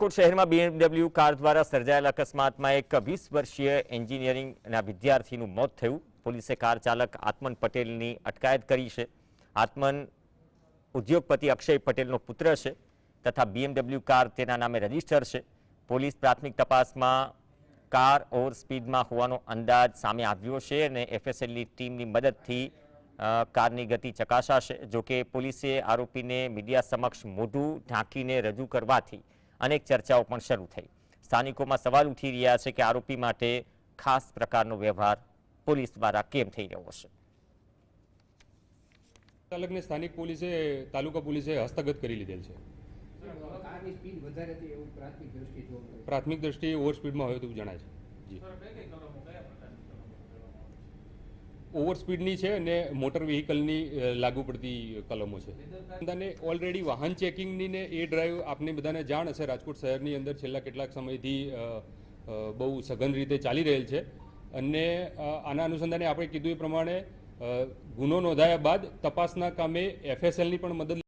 રાજકોટ શહેરમાં BMW car દ્વારા સર્જાયેલા અકસ્માતમાં એક 20 વર્ષીય એન્જિનિયરિંગના વિદ્યાર્થીનું મોત થયું। પોલીસે કાર ચાલક આત્મન પટેલની અટકાયત કરી છે। આત્મન ઉદ્યોગપતિ અક્ષય પટેલનો પુત્ર છે તથા BMW કાર તેના નામે રજીસ્ટર છે। પોલીસ પ્રાથમિક તપાસમાં કાર ઓવર સ્પીડમાં હોવાનો અંદાજ સામે આવ્યો છે અને FSLની ટીમની મદદથી કારની ગતિ ચકાસાશે। જોકે પોલીસે આરોપીને મીડિયા સમક્ષ મોઢું ઢાંકીને રજૂ કરવાથી અનેક ચર્ચાઓ પણ શરૂ થઈ। સ્થાનિકોમાં સવાલ ઉઠી રહ્યા છે કે આરોપી માટે ખાસ પ્રકારનો વ્યવહાર પોલીસ દ્વારા કેમ થઈ રહ્યો છે। ચાલકને સ્થાનિક પોલીસે તાલુકા પોલીસે હસ્તગત કરી લીધેલ છે। પ્રાથમિક દ્રષ્ટિએ ઓવર સ્પીડમાં હોય તેવું જણાય છે। જી, ઓવર સ્પીડની છે અને મોટર વ્હીકલની લાગુ પડતી કલમો છે। બધાને ઓલરેડી વાહન ચેકિંગની ને એ ડ્રાઈવ આપને બધાને જાણ હશે। રાજકોટ શહેરની અંદર છેલ્લા કેટલાક સમયથી બહુ સઘન રીતે ચાલી રહેલ છે અને આના અનુસંધાને આપણે કીધું એ પ્રમાણે ગુનો નોંધાયા બાદ તપાસના કામે FSLની પણ મદદ